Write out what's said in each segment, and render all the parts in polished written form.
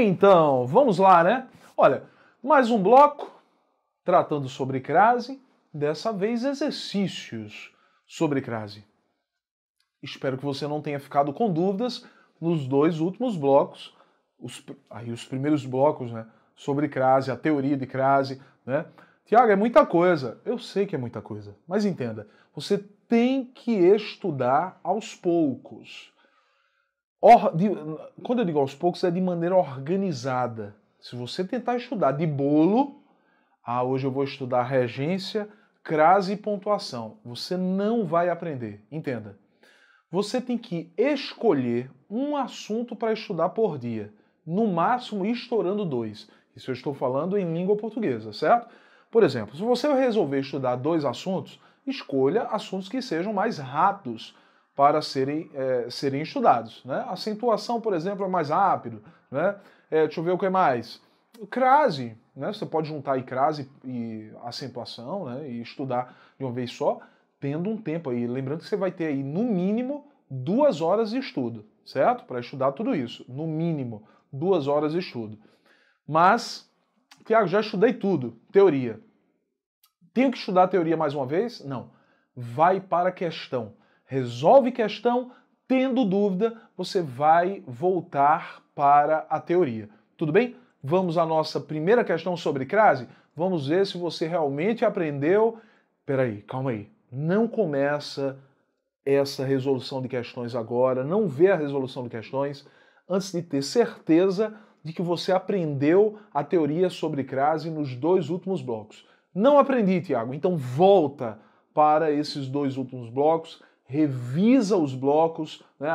Então, vamos lá, né? Olha, mais um bloco tratando sobre crase, dessa vez exercícios sobre crase. Espero que você não tenha ficado com dúvidas nos dois últimos blocos, os primeiros blocos, né, sobre crase, a teoria de crase, né? Tiago, é muita coisa. Eu sei que é muita coisa, mas entenda, você tem que estudar aos poucos. Quando eu digo aos poucos, é de maneira organizada. Se você tentar estudar de bolo, hoje eu vou estudar regência, crase e pontuação, você não vai aprender. Entenda. Você tem que escolher um assunto para estudar por dia. No máximo, estourando 2. Isso eu estou falando em língua portuguesa, certo? Por exemplo, se você resolver estudar 2 assuntos, escolha assuntos que sejam mais rápidos para serem estudados, né? Acentuação, por exemplo, é mais rápido, né? Deixa eu ver o que mais. Crase, né? Você pode juntar aí crase e acentuação, né? E estudar de uma vez só, tendo um tempo aí. Lembrando que você vai ter aí, no mínimo, 2 horas de estudo, certo? Para estudar tudo isso. No mínimo, 2 horas de estudo. Mas, Tiago, já estudei tudo. Teoria. Tenho que estudar a teoria mais uma vez? Não. Vai para a questão. Resolve questão, tendo dúvida, você vai voltar para a teoria. Tudo bem? Vamos à nossa primeira questão sobre crase? Vamos ver se você realmente aprendeu. Peraí, calma aí. Não começa essa resolução de questões agora, não vê a resolução de questões antes de ter certeza de que você aprendeu a teoria sobre crase nos 2 últimos blocos. Não aprendi, Tiago, então volta para esses 2 últimos blocos, revisa os blocos, né,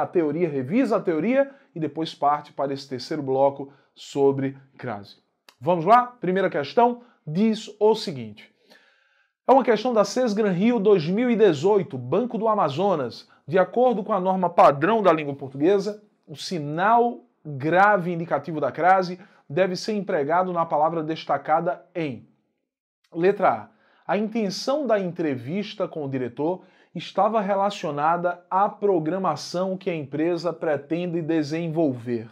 revisa a teoria e depois parte para esse terceiro bloco sobre crase. Vamos lá? Primeira questão diz o seguinte. É uma questão da Sesgran Rio 2018, Banco do Amazonas. De acordo com a norma padrão da língua portuguesa, o sinal grave indicativo da crase deve ser empregado na palavra destacada em... Letra A. A intenção da entrevista com o diretor estava relacionada à programação que a empresa pretende desenvolver.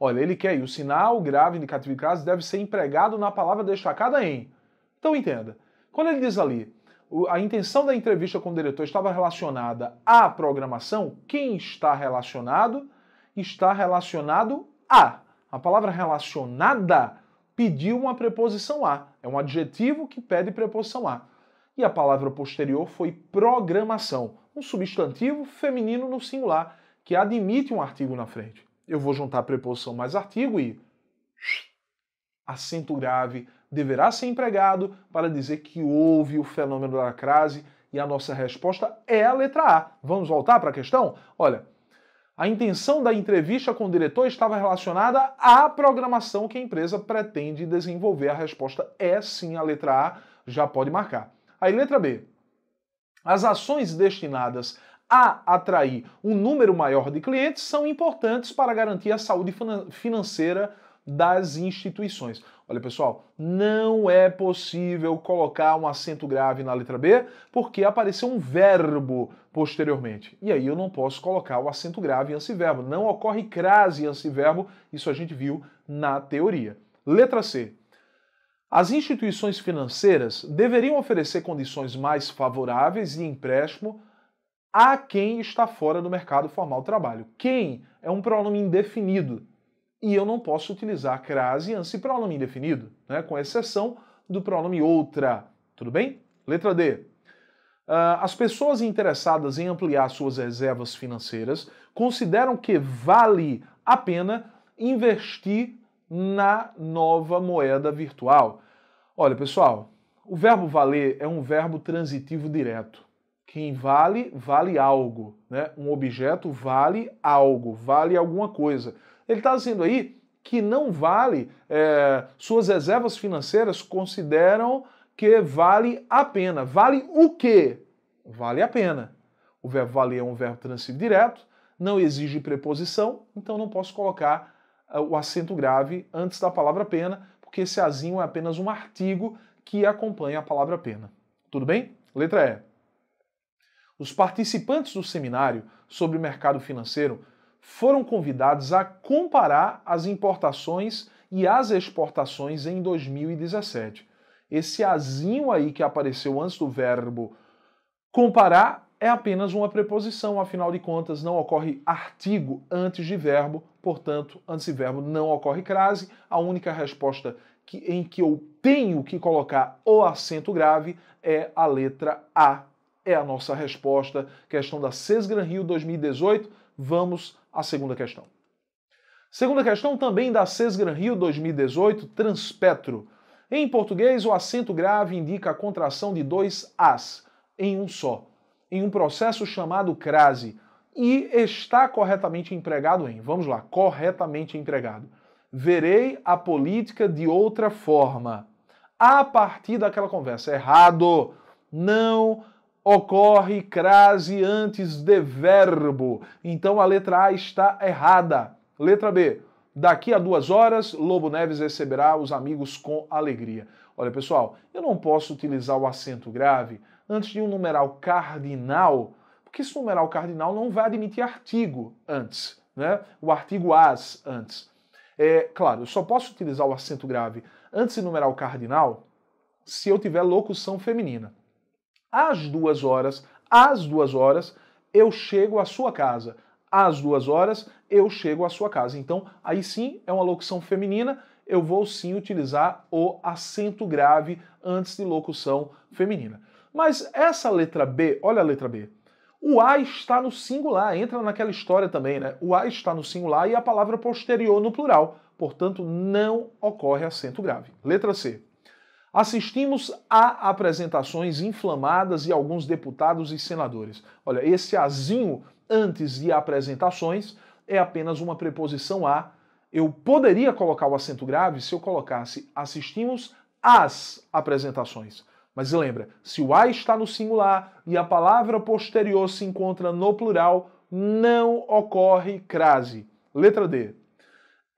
Olha, ele quer aí, o sinal grave indicativo de crase deve ser empregado na palavra destacada em... Então entenda. Quando ele diz ali, a intenção da entrevista com o diretor estava relacionada à programação, quem está relacionado? Está relacionado a. A palavra relacionada pediu uma preposição a. É um adjetivo que pede preposição a. E a palavra posterior foi programação, um substantivo feminino no singular, que admite um artigo na frente. Eu vou juntar preposição mais artigo e... acento grave deverá ser empregado para dizer que houve o fenômeno da crase e a nossa resposta é a letra A. Vamos voltar para a questão? Olha, a intenção da entrevista com o diretor estava relacionada à programação que a empresa pretende desenvolver. A resposta é sim a letra A, já pode marcar. Aí letra B. As ações destinadas a atrair um número maior de clientes são importantes para garantir a saúde financeira das instituições. Olha, pessoal, não é possível colocar um acento grave na letra B porque apareceu um verbo posteriormente. E aí eu não posso colocar o acento grave em ansiverbo. Não ocorre crase em ansiverbo, isso a gente viu na teoria. Letra C. As instituições financeiras deveriam oferecer condições mais favoráveis de empréstimo a quem está fora do mercado formal de trabalho. Quem é um pronome indefinido. E eu não posso utilizar crase ansi pronome indefinido, né, com exceção do pronome outra. Tudo bem? Letra D. As pessoas interessadas em ampliar suas reservas financeiras consideram que vale a pena investir na nova moeda virtual. Olha, pessoal, o verbo valer é um verbo transitivo direto. Quem vale, vale algo, né? Um objeto vale algo, vale alguma coisa. Ele está dizendo aí que não vale, suas reservas financeiras consideram que vale a pena. Vale o quê? Vale a pena. O verbo valer é um verbo transitivo direto, não exige preposição, então não posso colocar o acento grave antes da palavra pena, porque esse azinho é apenas um artigo que acompanha a palavra pena. Tudo bem? Letra E. Os participantes do seminário sobre o mercado financeiro foram convidados a comparar as importações e as exportações em 2017. Esse azinho aí que apareceu antes do verbo comparar é apenas uma preposição, afinal de contas não ocorre artigo antes de verbo, portanto, antes de verbo não ocorre crase. A única resposta em que eu tenho que colocar o acento grave é a letra A. É a nossa resposta, questão da Sesgran Rio 2018. Vamos à segunda questão. Segunda questão também da Sesgran Rio 2018, transpetro. Em português, o acento grave indica a contração de dois As em um só, em um processo chamado crase, e está corretamente empregado em, vamos lá, corretamente empregado. Verei a política de outra forma. A partir daquela conversa, errado, não ocorre crase antes de verbo. Então a letra A está errada. Letra B. Daqui a 2 horas, Lobo Neves receberá os amigos com alegria. Olha, pessoal, eu não posso utilizar o acento grave antes de um numeral cardinal, porque esse numeral cardinal não vai admitir artigo antes, né? O artigo as antes. Claro, eu só posso utilizar o acento grave antes de numeral cardinal se eu tiver locução feminina. Às 2 horas, eu chego à sua casa. Às 2 horas, eu chego à sua casa. Então, aí sim, é uma locução feminina, eu vou sim utilizar o acento grave antes de locução feminina. Mas essa letra B, olha a letra B, o A está no singular, entra naquela história também, né? O A está no singular e a palavra posterior no plural. Portanto, não ocorre acento grave. Letra C. Assistimos a apresentações inflamadas de alguns deputados e senadores. Olha, esse azinho antes de apresentações é apenas uma preposição a. Eu poderia colocar o acento grave se eu colocasse assistimos às apresentações. Mas lembra, se o a está no singular e a palavra posterior se encontra no plural, não ocorre crase. Letra D.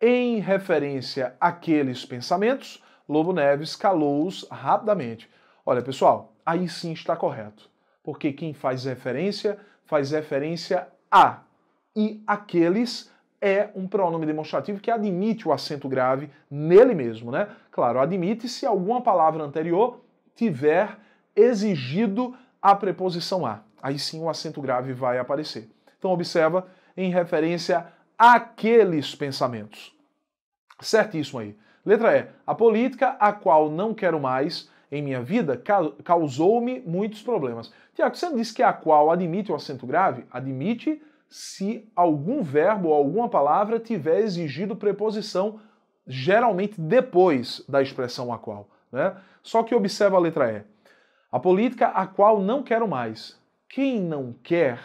Em referência àqueles pensamentos, Lobo Neves calou-os rapidamente. Olha, pessoal, aí sim está correto. Porque quem faz referência a. E aqueles é um pronome demonstrativo que admite o acento grave nele mesmo, né? Claro, admite se alguma palavra anterior tiver exigido a preposição a. Aí sim o acento grave vai aparecer. Então observa, em referência àqueles pensamentos. Certíssimo aí. Letra E. A política a qual não quero mais em minha vida causou-me muitos problemas. Tiago, você não disse que a qual admite o acento grave? Admite se algum verbo ou alguma palavra tiver exigido preposição, geralmente depois da expressão a qual, né? Só que observa a letra E. A política a qual não quero mais. Quem não quer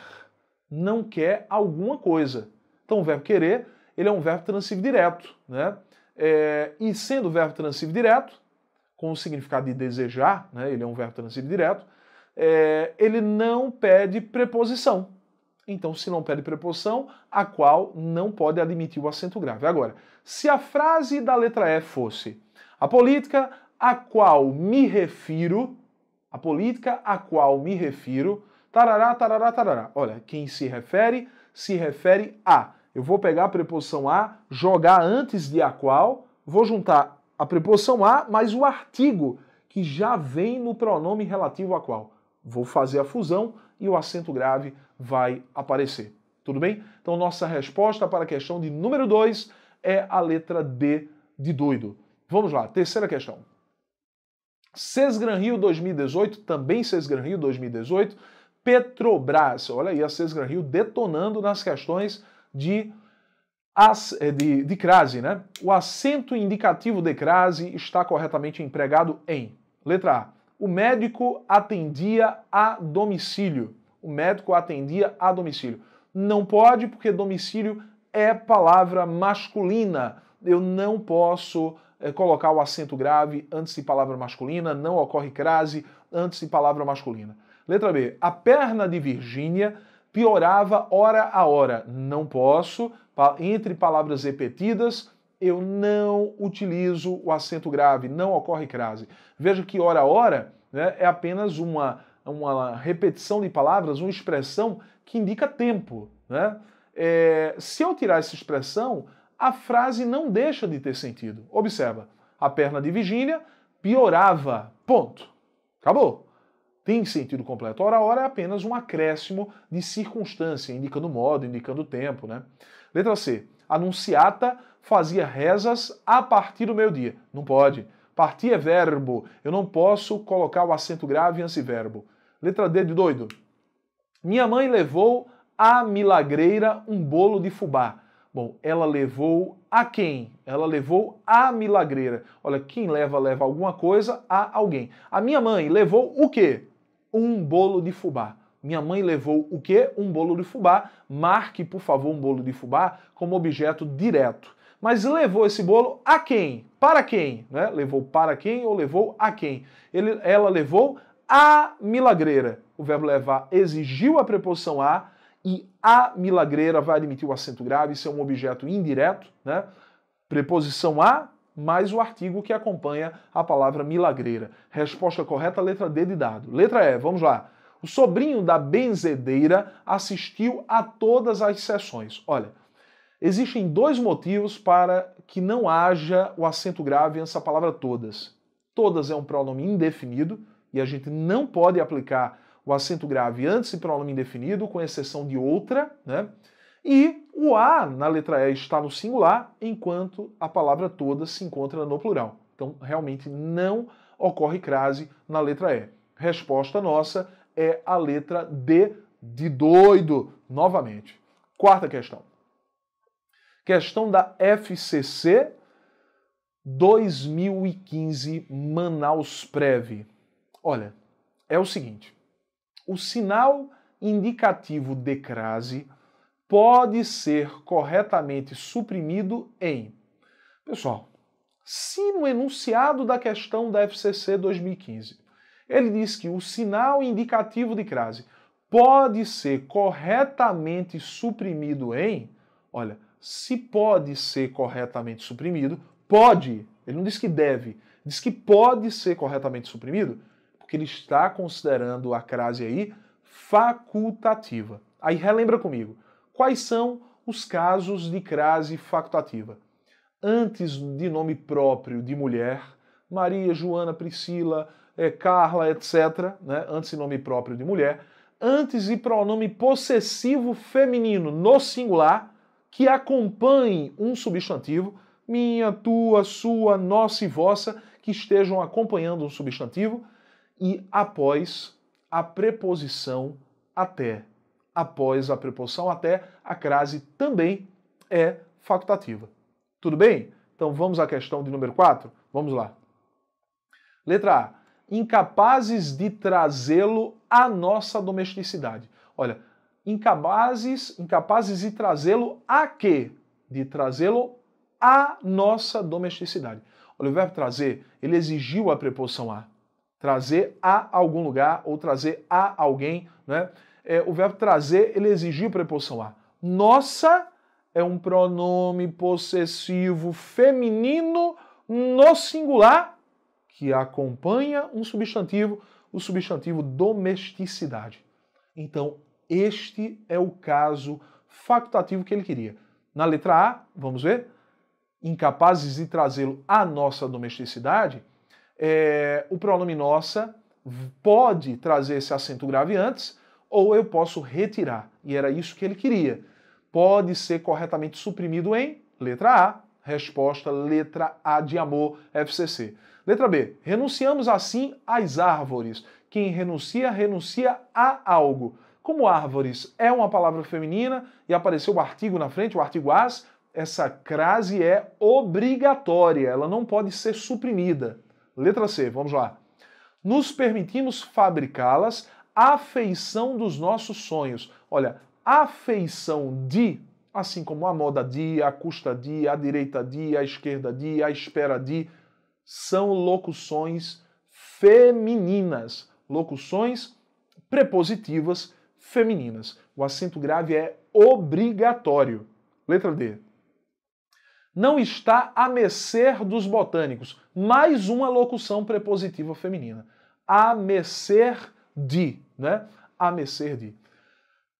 alguma coisa. Então o verbo querer, ele é um verbo transivo direto, né? E sendo verbo transivo direto, com o significado de desejar, né? Ele é um verbo transivo direto, ele não pede preposição. Então, se não pede preposição, a qual não pode admitir o acento grave. Agora, se a frase da letra E fosse a política a qual me refiro, tarará, tarará, tarará. Olha, quem se refere a. Eu vou pegar a preposição a, jogar antes de a qual, vou juntar a preposição a mais o artigo que já vem no pronome relativo a qual. Vou fazer a fusão e o acento grave vai aparecer. Tudo bem? Então nossa resposta para a questão de número 2 é a letra D de doido. Vamos lá, terceira questão. Sesgran Rio 2018, também Sesgran Rio 2018, Petrobras. Olha aí a Sesgran Rio detonando nas questões de crase, né? O acento indicativo de crase está corretamente empregado em. Letra A. O médico atendia a domicílio. O médico atendia a domicílio. Não pode, porque domicílio é palavra masculina. Eu não posso colocar o acento grave antes de palavra masculina, não ocorre crase antes de palavra masculina. Letra B. A perna de Virgínia piorava hora a hora. Não posso. Entre palavras repetidas, eu não utilizo o acento grave, não ocorre crase. Veja que hora a hora, né, é apenas uma repetição de palavras, uma expressão que indica tempo, né? se eu tirar essa expressão, a frase não deixa de ter sentido. Observa, a perna de Virgínia piorava. Ponto. Acabou. Tem sentido completo. Ora, ora é apenas um acréscimo de circunstância, indicando modo, indicando tempo, né? Letra C. Anunciata fazia rezas a partir do meio-dia. Não pode. Partir é verbo. Eu não posso colocar o acento grave antes verbo. Letra D de doido. Minha mãe levou à milagreira um bolo de fubá. Bom, ela levou a quem? Ela levou à milagreira. Olha, quem leva alguma coisa a alguém. A minha mãe levou o quê? Um bolo de fubá. Minha mãe levou o quê? Um bolo de fubá. Marque, por favor, um bolo de fubá como objeto direto. Mas levou esse bolo a quem? Para quem? Né? Levou para quem ou levou a quem? Ela levou a milagreira. O verbo levar exigiu a preposição a, e a milagreira vai admitir o acento grave, isso é um objeto indireto, né? Preposição a, mais o artigo que acompanha a palavra milagreira. Resposta correta, letra D de dado. Letra E, vamos lá. O sobrinho da benzedeira assistiu a todas as sessões. Olha, existem dois motivos para que não haja o acento grave antes da palavra todas. Todas é um pronome indefinido e a gente não pode aplicar o acento grave antes de pronome indefinido, com exceção de outra, né? E o A na letra E está no singular, enquanto a palavra todas se encontra no plural. Então, realmente não ocorre crase na letra E. Resposta nossa é a letra D de doido, novamente. Quarta questão. Questão da FCC 2015 Manaus Prev. Olha, é o seguinte. O sinal indicativo de crase pode ser corretamente suprimido em... Pessoal, se no enunciado da questão da FCC 2015 ele diz que o sinal indicativo de crase pode ser corretamente suprimido em... Olha, se pode ser corretamente suprimido, pode. Ele não diz que deve, diz que pode ser corretamente suprimido, porque ele está considerando a crase aí facultativa. Aí relembra comigo, quais são os casos de crase facultativa? Antes de nome próprio de mulher, Maria, Joana, Priscila, Carla, etc., né? Antes de nome próprio de mulher. Antes de pronome possessivo feminino no singular, que acompanhe um substantivo, minha, tua, sua, nossa e vossa, que estejam acompanhando um substantivo, e após a preposição até. Após a preposição até, a crase também é facultativa. Tudo bem? Então vamos à questão de número 4? Vamos lá. Letra A. Incapazes de trazê-lo à nossa domesticidade. Olha, incapazes de trazê-lo a quê? De trazê-lo à nossa domesticidade. Olha, o verbo trazer, ele exigiu a preposição a. Trazer a algum lugar ou trazer a alguém, né? O verbo trazer, ele exigiu a preposição a. Nossa é um pronome possessivo feminino no singular que acompanha um substantivo, o substantivo domesticidade. Então, este é o caso facultativo que ele queria. Na letra A, vamos ver, incapazes de trazê-lo à nossa domesticidade, o pronome nossa pode trazer esse acento grave antes, ou eu posso retirar. E era isso que ele queria. Pode ser corretamente suprimido em letra A. Resposta, letra A de amor, FCC. Letra B. Renunciamos assim às árvores. Quem renuncia, renuncia a algo. Como árvores é uma palavra feminina e apareceu o artigo na frente, o artigo as, essa crase é obrigatória. Ela não pode ser suprimida. Letra C, vamos lá. Nos permitimos fabricá-las à feição dos nossos sonhos. Olha, a feição de, assim como a moda de, a custa de, a direita de, a esquerda de, a espera de, são locuções femininas. Locuções prepositivas femininas. O acento grave é obrigatório. Letra D. Não está a mercê dos botânicos. Mais uma locução prepositiva feminina. A mercê de, né? A mercê de.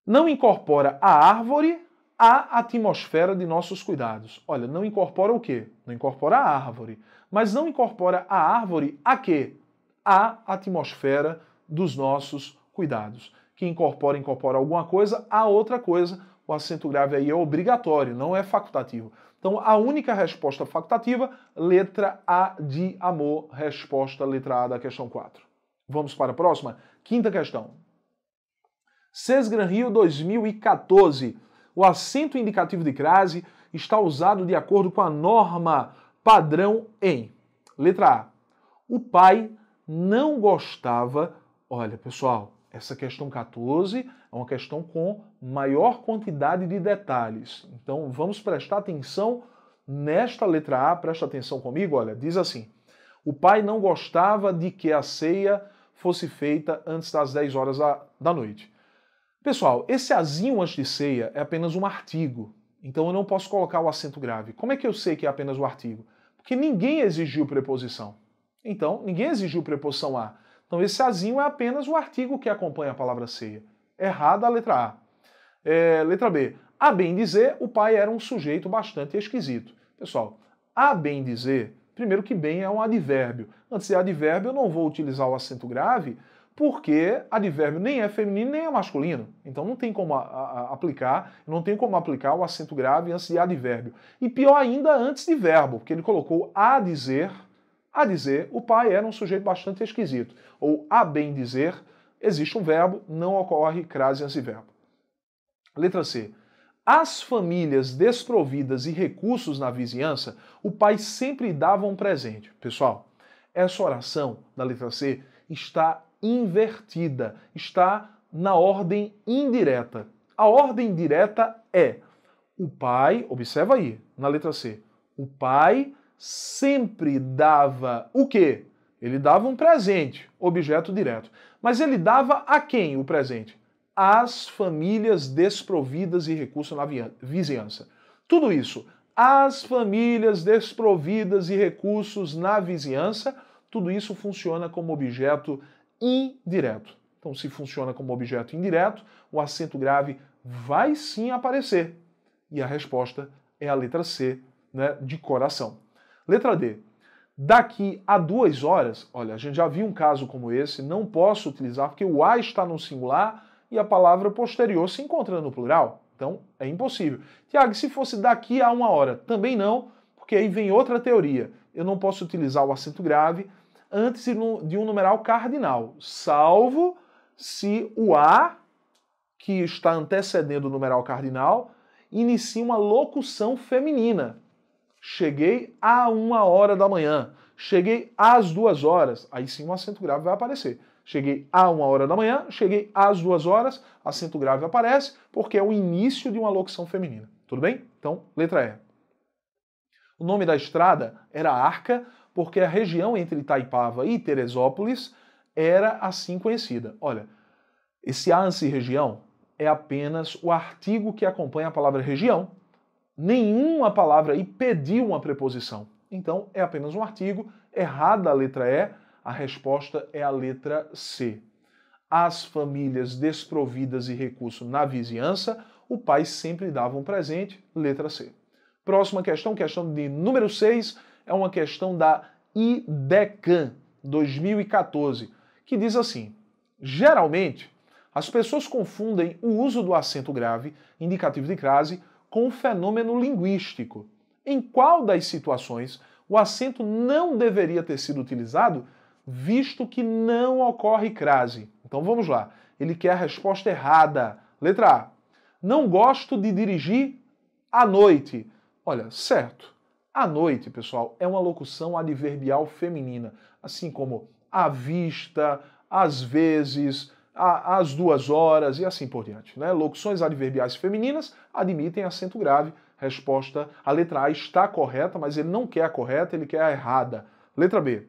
Não incorpora a árvore a atmosfera de nossos cuidados. Olha, não incorpora o quê? Não incorpora a árvore. Mas não incorpora a árvore a quê? A atmosfera dos nossos cuidados. Que incorpora alguma coisa a outra coisa. O acento grave aí é obrigatório, não é facultativo. Então, a única resposta facultativa, letra A de amor, resposta letra A da questão 4. Vamos para a próxima? Quinta questão. CES-Gran Rio 2014. O acento indicativo de crase está usado de acordo com a norma padrão em. Letra A. O pai não gostava... Olha, pessoal, essa questão 14 é uma questão com maior quantidade de detalhes. Então, vamos prestar atenção nesta letra A. Presta atenção comigo, olha, diz assim. O pai não gostava de que a ceia fosse feita antes das 10 horas da noite. Pessoal, esse azinho antes de ceia é apenas um artigo. Então, eu não posso colocar o acento grave. Como é que eu sei que é apenas um artigo? Porque ninguém exigiu preposição. Então, ninguém exigiu preposição a. Então, esse azinho é apenas o artigo que acompanha a palavra ceia. Errada a letra A. Letra B. A bem dizer, o pai era um sujeito bastante esquisito. Pessoal, a bem dizer, primeiro que bem é um advérbio. Antes de advérbio, eu não vou utilizar o acento grave, porque advérbio nem é feminino nem é masculino. Então não tem como aplicar o acento grave antes de advérbio. E pior ainda, antes de verbo, porque ele colocou a dizer, o pai era um sujeito bastante esquisito. Ou a bem dizer, existe um verbo, não ocorre crase antes de verbo. Letra C. Às famílias desprovidas e recursos na vizinhança, o pai sempre dava um presente. Pessoal, essa oração da letra C está invertida, está na ordem indireta. A ordem direta é o pai, observa aí, na letra C, o pai sempre dava o quê? Ele dava um presente, objeto direto. Mas ele dava a quem o presente? Às famílias desprovidas e recursos na vizinhança. Tudo isso, as famílias desprovidas e recursos na vizinhança, tudo isso funciona como objeto indireto. Então, se funciona como objeto indireto, o acento grave vai sim aparecer. E a resposta é a letra C, né, de coração. Letra D. Daqui a 2 horas, olha, a gente já viu um caso como esse, não posso utilizar porque o A está no singular e a palavra posterior se encontra no plural. Então, é impossível. Tiago, se fosse daqui a 1 hora? Também não, porque aí vem outra teoria. Eu não posso utilizar o acento grave antes de um numeral cardinal, salvo se o A, que está antecedendo o numeral cardinal, inicia uma locução feminina. Cheguei a 1 hora da manhã, cheguei às 2 horas, aí sim o acento grave vai aparecer. Cheguei a 1 hora da manhã, cheguei às 2 horas, acento grave aparece, porque é o início de uma locução feminina. Tudo bem? Então, letra E. O nome da estrada era Arca, porque a região entre Itaipava e Teresópolis era assim conhecida. Olha, esse A antes de região é apenas o artigo que acompanha a palavra região. Nenhuma palavra aí pediu uma preposição. Então, é apenas um artigo. Errada a letra E, a resposta é a letra C. As famílias desprovidas de recurso na vizinhança, o pai sempre dava um presente, letra C. Próxima questão, questão de número 6, é uma questão da IDECAN 2014, que diz assim: geralmente, as pessoas confundem o uso do acento grave, indicativo de crase, com um fenômeno linguístico. Em qual das situações o acento não deveria ter sido utilizado, visto que não ocorre crase? Então vamos lá. Ele quer a resposta errada. Letra A. Não gosto de dirigir à noite. Olha, certo. À noite, pessoal, é uma locução adverbial feminina, assim como à vista, às vezes, às 2 horas e assim por diante, né? Locuções adverbiais femininas admitem acento grave. Resposta, a letra A está correta, mas ele não quer a correta, ele quer a errada. Letra B.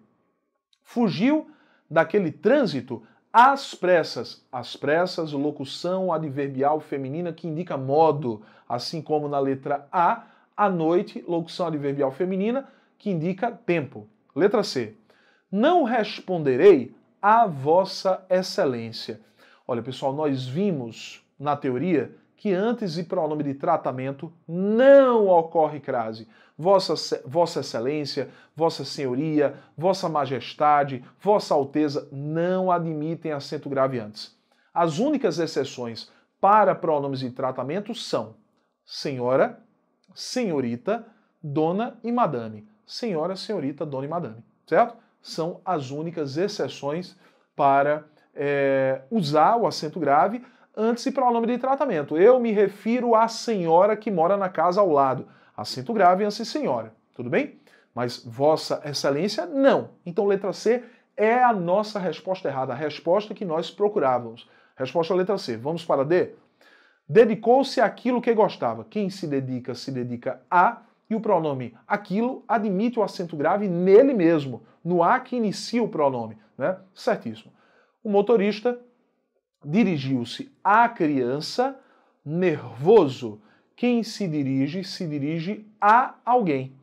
Fugiu daquele trânsito às pressas. Às pressas, locução adverbial feminina que indica modo, assim como na letra A, à noite, locução adverbial feminina que indica tempo. Letra C. Não responderei a Vossa Excelência. Olha, pessoal, nós vimos na teoria que antes de pronome de tratamento não ocorre crase. Vossa Excelência, Vossa Senhoria, Vossa Majestade, Vossa Alteza não admitem acento grave antes. As únicas exceções para pronomes de tratamento são senhora, senhorita, dona e madame. Senhora, senhorita, dona e madame, certo? São as únicas exceções para usar o acento grave antes de pronome de tratamento. Eu me refiro à senhora que mora na casa ao lado. Acento grave antes de senhora, tudo bem? Mas Vossa Excelência, não. Então, letra C é a nossa resposta errada, a resposta que nós procurávamos. Resposta letra C. Vamos para D? Dedicou-se àquilo que gostava. Quem se dedica a, e o pronome aquilo admite o acento grave nele mesmo, no a que inicia o pronome, né? Certíssimo. O motorista dirigiu-se à criança nervoso. Quem se dirige a alguém.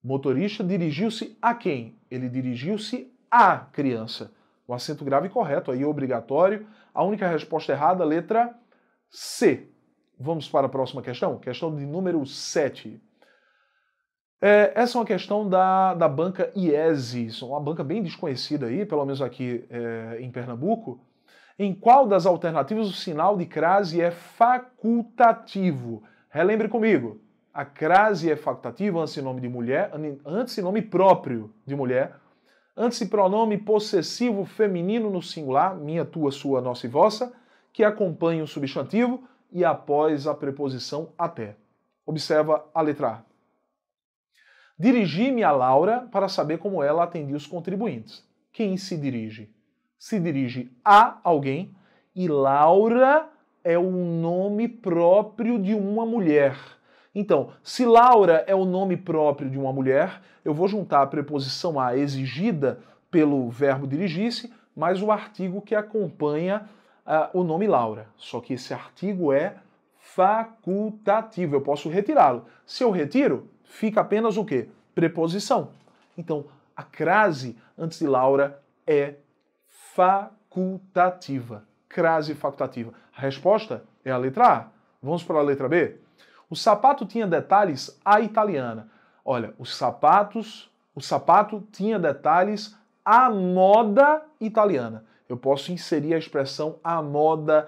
O motorista dirigiu-se a quem? Ele dirigiu-se à criança. O acento grave correto, aí obrigatório. A única resposta errada, letra C. Vamos para a próxima questão? Questão de número 7. Essa é uma questão da banca IESE, uma banca bem desconhecida aí, pelo menos aqui em Pernambuco. Em qual das alternativas o sinal de crase é facultativo? Relembre comigo. A crase é facultativa antes de nome de mulher, antes de nome próprio de mulher, antes de pronome possessivo feminino no singular, minha, tua, sua, nossa e vossa, que acompanha o substantivo e após a preposição até. Observa a letra A. Dirigi-me a Laura para saber como ela atendia os contribuintes. Quem se dirige? Se dirige a alguém e Laura é o nome próprio de uma mulher. Então, se Laura é o nome próprio de uma mulher, eu vou juntar a preposição a exigida pelo verbo dirigir-se, mais o artigo que acompanha o nome Laura. Só que esse artigo é facultativo, eu posso retirá-lo. Se eu retiro, fica apenas o quê? Preposição. Então, a crase antes de Laura é facultativa. Crase facultativa. A resposta é a letra A. Vamos para a letra B? O sapato tinha detalhes à italiana. Olha, o sapato tinha detalhes à moda italiana. Eu posso inserir a expressão à moda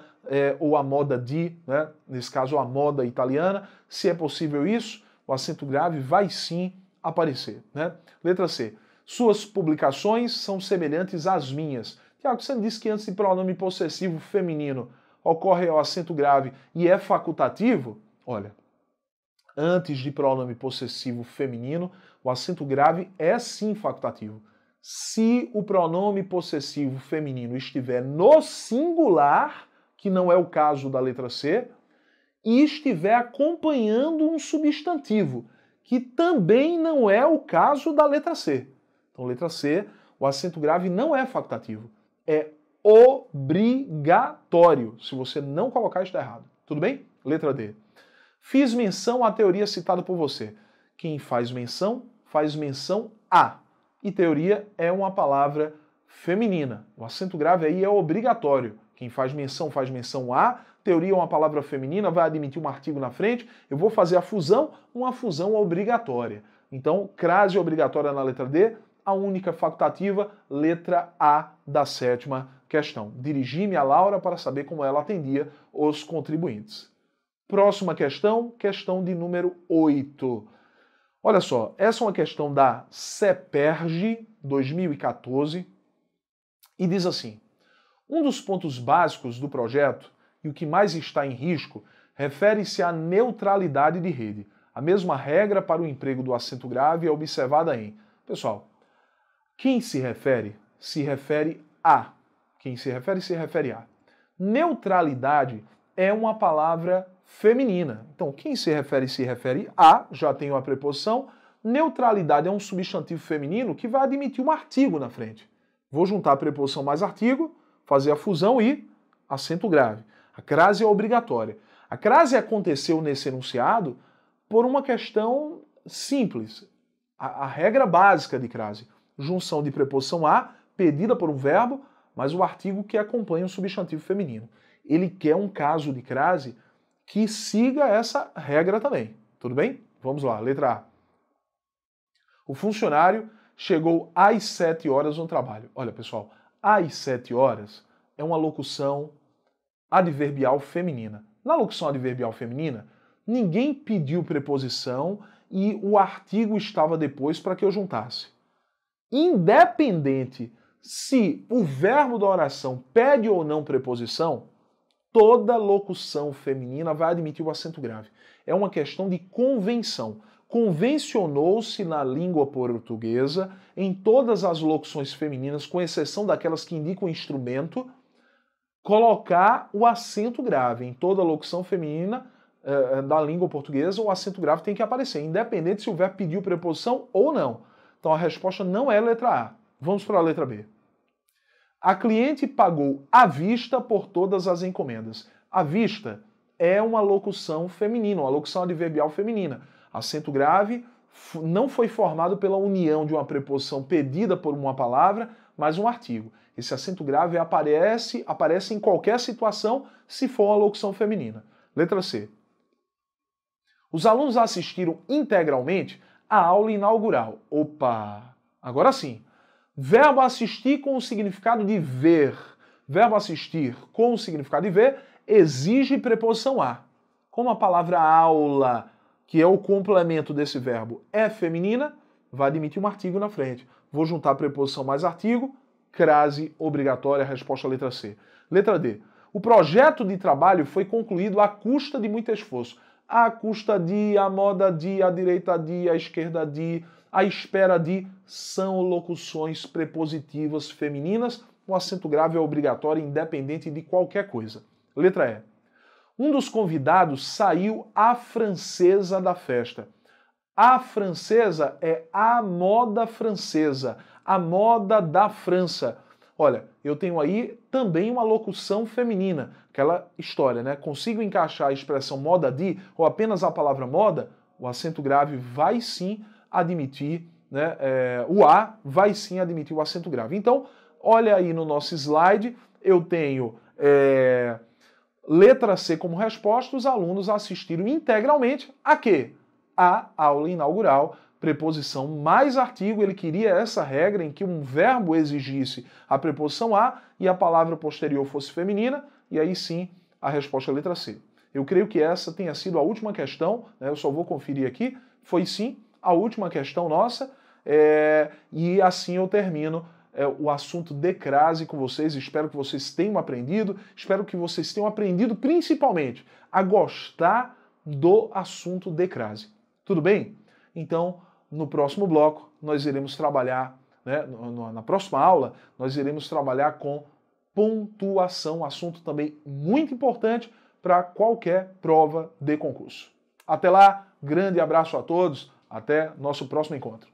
ou à moda de, né? Nesse caso a moda italiana. Se é possível isso, o acento grave vai sim aparecer, né? Letra C. Suas publicações são semelhantes às minhas. Tiago, você disse que antes de pronome possessivo feminino ocorre o acento grave e é facultativo? Olha, antes de pronome possessivo feminino, o acento grave é sim facultativo. Se o pronome possessivo feminino estiver no singular, que não é o caso da letra C, e estiver acompanhando um substantivo, que também não é o caso da letra C. Então, letra C, o acento grave não é facultativo, é obrigatório. Se você não colocar, está errado. Tudo bem? Letra D. Fiz menção à teoria citada por você. Quem faz menção a. E teoria é uma palavra feminina. O acento grave aí é obrigatório. Quem faz menção a. Teoria é uma palavra feminina, vai admitir um artigo na frente. Eu vou fazer a fusão, uma fusão obrigatória. Então, crase obrigatória na letra D. A única facultativa, letra A da 7ª questão. Dirigi-me a Laura para saber como ela atendia os contribuintes. Próxima questão, questão de número 8. Olha só, essa é uma questão da CEPERJ 2014 e diz assim: um dos pontos básicos do projeto e o que mais está em risco refere-se à neutralidade de rede. A mesma regra para o emprego do acento grave é observada em... Pessoal, quem se refere a. Quem se refere a. Neutralidade é uma palavra feminina. Então, quem se refere a, já tem uma preposição. Neutralidade é um substantivo feminino que vai admitir um artigo na frente. Vou juntar a preposição mais artigo, fazer a fusão e acento grave. A crase é obrigatória. A crase aconteceu nesse enunciado por uma questão simples. A regra básica de crase. Junção de preposição a, pedida por um verbo, mas o artigo que acompanha o substantivo feminino. Ele quer um caso de crase que siga essa regra também. Tudo bem? Vamos lá, letra A. O funcionário chegou às 7 horas no trabalho. Olha, pessoal, às 7 horas é uma locução adverbial feminina. Na locução adverbial feminina, ninguém pediu preposição e o artigo estava depois para que eu juntasse. Independente se o verbo da oração pede ou não preposição, toda locução feminina vai admitir o acento grave. É uma questão de convenção. Convencionou-se na língua portuguesa, em todas as locuções femininas, com exceção daquelas que indicam instrumento, colocar o acento grave. Em toda locução feminina da língua portuguesa, o acento grave tem que aparecer, independente se o verbo pediu preposição ou não. Então a resposta não é a letra A. Vamos para a letra B. A cliente pagou à vista por todas as encomendas. À vista é uma locução feminina, uma locução adverbial feminina. Acento grave não foi formado pela união de uma preposição pedida por uma palavra, mas um artigo. Esse acento grave aparece em qualquer situação se for uma locução feminina. Letra C. Os alunos assistiram integralmente à aula inaugural. Opa! Agora sim. Verbo assistir com o significado de ver. Verbo assistir com o significado de ver exige preposição a. Como a palavra aula, que é o complemento desse verbo, é feminina, vai admitir um artigo na frente. Vou juntar preposição mais artigo, crase obrigatória, resposta à letra C. Letra D. O projeto de trabalho foi concluído à custa de muito esforço. À custa de, à moda de, à direita de, à esquerda de, à espera de, são locuções prepositivas femininas. O acento grave é obrigatório, independente de qualquer coisa. Letra E. Um dos convidados saiu à francesa da festa. A francesa é a moda francesa, a moda da França. Olha, eu tenho aí também uma locução feminina, aquela história, né? Consigo encaixar a expressão moda de ou apenas a palavra moda, o acento grave vai sim admitir, né? O A vai sim admitir o acento grave. Então, olha aí no nosso slide, eu tenho letra C como resposta, os alunos assistiram integralmente a quê? A aula inaugural, preposição mais artigo, ele queria essa regra em que um verbo exigisse a preposição a e a palavra posterior fosse feminina, e aí sim a resposta é a letra C. Eu creio que essa tenha sido a última questão, né? Eu só vou conferir aqui, foi sim a última questão nossa, e assim eu termino o assunto de crase com vocês. Espero que vocês tenham aprendido, espero que vocês tenham aprendido principalmente a gostar do assunto de crase. Tudo bem? Então, no próximo bloco, nós iremos trabalhar, né, na próxima aula, nós iremos trabalhar com pontuação, um assunto também muito importante para qualquer prova de concurso. Até lá, grande abraço a todos, até nosso próximo encontro.